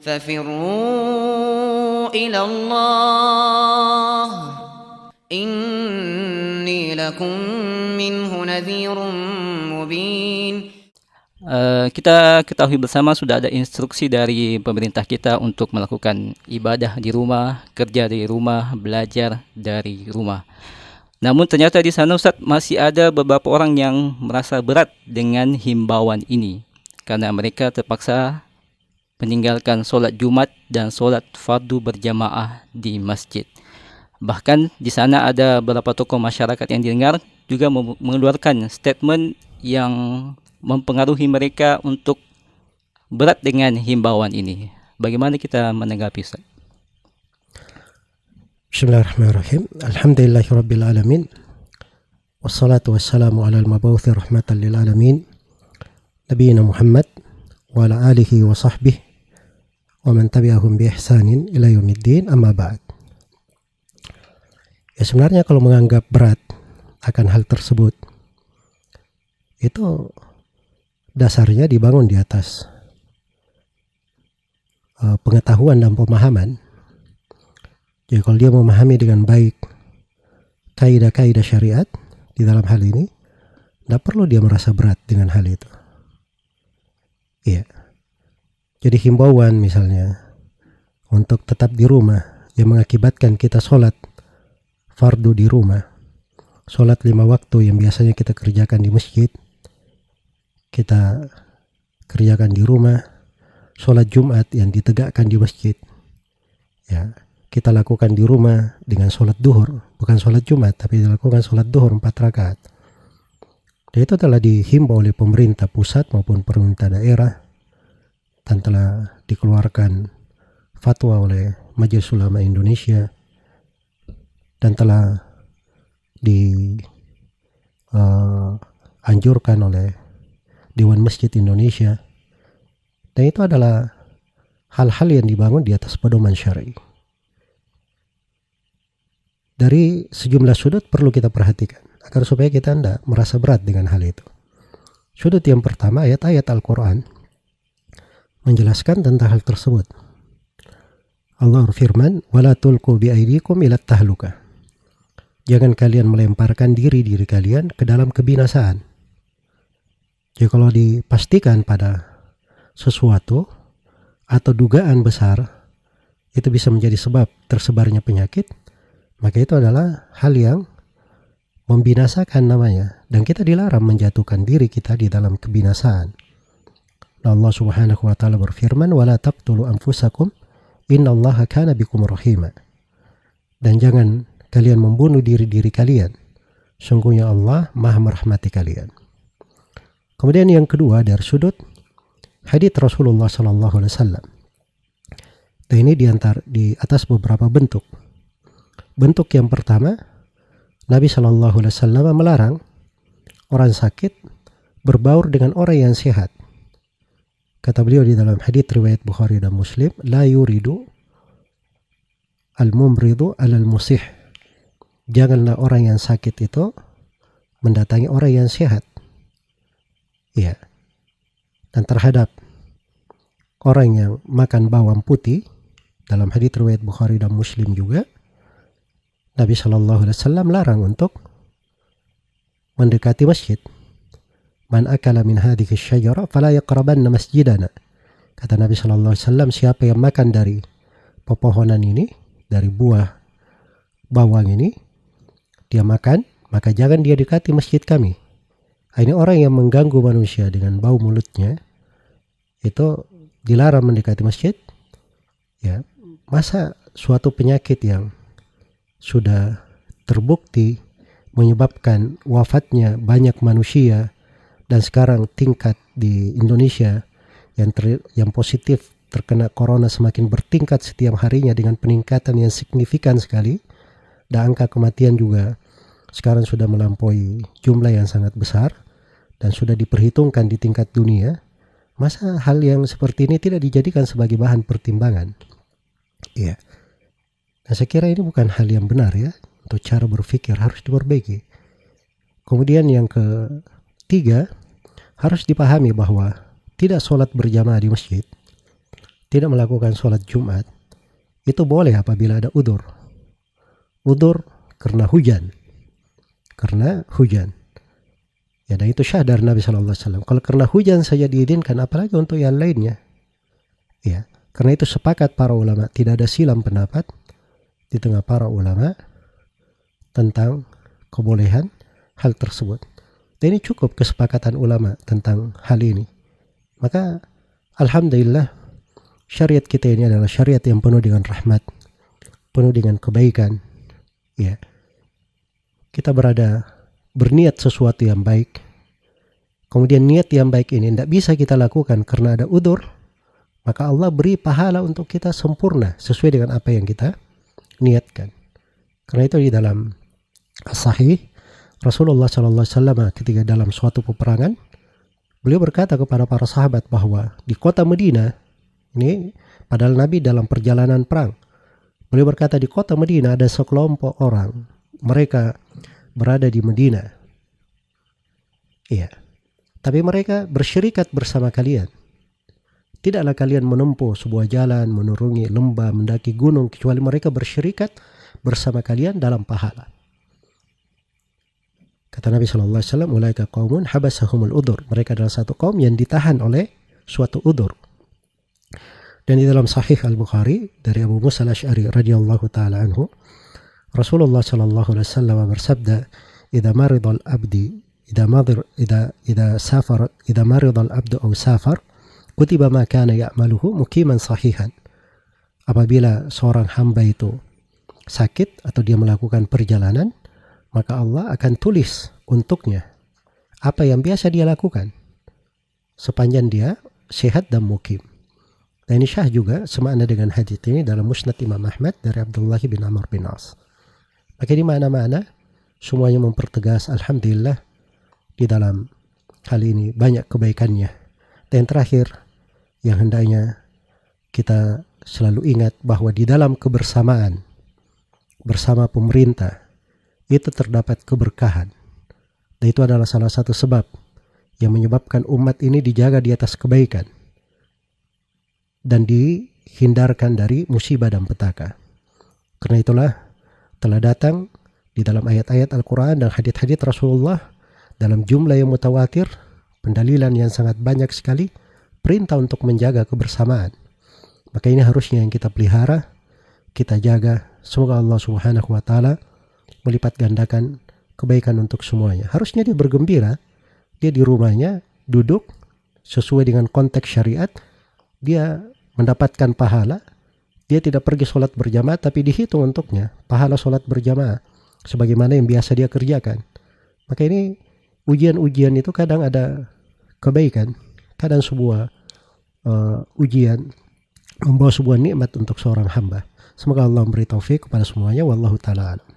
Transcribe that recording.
ففروا إلى الله إني لكم منه نذير مبين. Kita ketahui bersama sudah ada instruksi dari pemerintah kita untuk melakukan ibadah di rumah, kerja dari rumah, belajar dari rumah. Namun ternyata di sana Ustaz masih ada beberapa orang yang merasa berat dengan himbauan ini karena mereka terpaksa meninggalkan solat Jumat dan solat fardu berjamaah di masjid. Bahkan di sana ada beberapa tokoh masyarakat yang didengar juga mengeluarkan statement yang mempengaruhi mereka untuk berat dengan himbauan ini. Bagaimana kita menanggapi Ustaz? Bismillahirrahmanirrahim. Alhamdulillahirabbil alamin. Wassalatu wassalamu ala al-mab'uuthi rahmatan lil alamin. Nabiyina Muhammad wa ala alihi wa sahbihi wa man tabi'ahum bi ihsanin ila yaumiddin, amma ba'd. Ya, sebenarnya kalau menganggap berat akan hal tersebut, itu dasarnya dibangun di atas pengetahuan dan pemahaman. Jadi kalau dia memahami dengan baik kaidah-kaidah syariat di dalam hal ini, tidak perlu dia merasa berat dengan hal itu. Iya. Jadi himbauan misalnya untuk tetap di rumah yang mengakibatkan kita sholat fardu di rumah, sholat 5 waktu yang biasanya kita kerjakan di masjid, kita kerjakan di rumah. Sholat Jumat yang ditegakkan di masjid, ya, kita lakukan di rumah dengan sholat duhur, bukan sholat Jumat, tapi dilakukan sholat duhur 4 rakaat. Dan itu telah dihimbau oleh pemerintah pusat maupun pemerintah daerah, dan telah dikeluarkan fatwa oleh Majelis Ulama Indonesia, dan telah dianjurkan oleh Dewan Masjid Indonesia. Dan itu adalah hal-hal yang dibangun di atas pedoman syar'i. Dari sejumlah sudut perlu kita perhatikan agar supaya kita tidak merasa berat dengan hal itu. Sudut yang pertama, ayat-ayat Al-Quran menjelaskan tentang hal tersebut. Allah berfirman, "Wala tulqu biaydikum ila tahluka." Jangan kalian melemparkan diri kalian ke dalam kebinasaan. Jadi kalau dipastikan pada sesuatu atau dugaan besar itu bisa menjadi sebab tersebarnya penyakit, maka itu adalah hal yang membinasakan namanya, dan kita dilarang menjatuhkan diri kita di dalam kebinasaan. Allah Subhanahu wa taala berfirman, "Wala taqtulu anfusakum innallaha kana bikum rahima." Dan jangan kalian membunuh diri kalian, sungguhnya Allah Maha merahmati kalian. Kemudian yang kedua, dari sudut hadits Rasulullah sallallahu alaihi wasallam. Dan ini di atas beberapa bentuk. Bentuk yang pertama, Nabi sallallahu alaihi wasallam melarang orang sakit berbaur dengan orang yang sehat. Kata beliau di dalam hadits riwayat Bukhari dan Muslim, "La yuridu al-mumridu alal musih." Janganlah orang yang sakit itu mendatangi orang yang sehat. Ya. Dan terhadap orang yang makan bawang putih, dalam hadits riwayat Bukhari dan Muslim juga, Nabi sallallahu alaihi wasallam larang untuk mendekati masjid. "Man akala min hadhihi syajara fala yaqrabanna masjidana." Kata Nabi sallallahu alaihi wasallam, siapa yang makan dari pepohonan ini, dari buah bawang ini, dia makan, maka jangan dia dekati masjid kami. Ini orang yang mengganggu manusia dengan bau mulutnya, itu dilarang mendekati masjid. Ya, masa suatu penyakit yang sudah terbukti menyebabkan wafatnya banyak manusia, dan sekarang tingkat di Indonesia yang positif terkena corona semakin bertingkat setiap harinya dengan peningkatan yang signifikan sekali, dan angka kematian juga sekarang sudah melampaui jumlah yang sangat besar dan sudah diperhitungkan di tingkat dunia. Masa hal yang seperti ini tidak dijadikan sebagai bahan pertimbangan? Iya. Nah, saya kira ini bukan hal yang benar ya. Untuk cara berpikir harus diperbaiki. Kemudian yang ketiga, harus dipahami bahwa tidak sholat berjamaah di masjid tidak melakukan sholat Jumat, itu boleh apabila ada udzur. Udzur karena hujan. Ya, dan itu syah dari Nabi SAW. Kalau karena hujan saja diizinkan, apalagi untuk yang lainnya. Ya, karena itu sepakat para ulama, tidak ada silam pendapat di tengah para ulama tentang kebolehan hal tersebut. Dan ini cukup kesepakatan ulama tentang hal ini. Maka alhamdulillah syariat kita ini adalah syariat yang penuh dengan rahmat, penuh dengan kebaikan. Ya, kita berniat sesuatu yang baik. Kemudian niat yang baik ini tidak bisa kita lakukan karena ada udzur, maka Allah beri pahala untuk kita sempurna sesuai dengan apa yang kita niatkan. Karena itu di dalam As-Sahih, Rasulullah SAW ketika dalam suatu peperangan, beliau berkata kepada para sahabat bahwa di kota Madinah, ini padahal Nabi dalam perjalanan perang, beliau berkata di kota Madinah ada sekelompok orang, mereka berada di Madinah. Iya. Tapi mereka bersyirikat bersama kalian. Tidaklah kalian menempuh sebuah jalan, menuruni lembah, mendaki gunung, kecuali mereka bersyirikat bersama kalian dalam pahala. Kata Nabi SAW, ulaika qaumun habasahumul udzur. Mereka adalah satu kaum yang ditahan oleh suatu udzur. Dan di dalam Sahih Al-Bukhari dari Abu Musa Al-Asy'ari radhiyallahu taala anhu, Rasulullah sallallahu alaihi wasallam bersabda, "Idza marida al-abdi, idza marida al-abdu aw safar, kutiba ma kana ya'maluhu muqiman sahihan." Apabila seorang hamba itu sakit atau dia melakukan perjalanan, maka Allah akan tulis untuknya apa yang biasa dia lakukan sepanjang dia sehat dan mukim. Dan ini syah juga semakna dengan hadits ini dalam Musnad Imam Ahmad dari Abdullah bin Amr bin As. Maka di mana-mana semuanya mempertegas alhamdulillah di dalam hal ini banyak kebaikannya. Dan terakhir yang hendaknya kita selalu ingat bahwa di dalam kebersamaan bersama pemerintah itu terdapat keberkahan. Dan itu adalah salah satu sebab yang menyebabkan umat ini dijaga di atas kebaikan dan dihindarkan dari musibah dan petaka. Karena itulah telah datang di dalam ayat-ayat Al-Quran dan hadits-hadits Rasulullah dalam jumlah yang mutawatir, pendalilan yang sangat banyak sekali, perintah untuk menjaga kebersamaan. Maka ini harusnya yang kita pelihara, kita jaga. Semoga Allah Subhanahu wa Ta'ala melipat gandakan kebaikan untuk semuanya. Harusnya dia bergembira, dia di rumahnya duduk sesuai dengan konteks syariat, dia mendapatkan pahala, dia tidak pergi sholat berjamaah tapi dihitung untuknya pahala sholat berjamaah sebagaimana yang biasa dia kerjakan. Maka ini ujian-ujian itu kadang ada kebaikan, kadang sebuah ujian membawa sebuah nikmat untuk seorang hamba. Semoga Allah memberi taufik kepada semuanya. Wallahu ta'ala alam.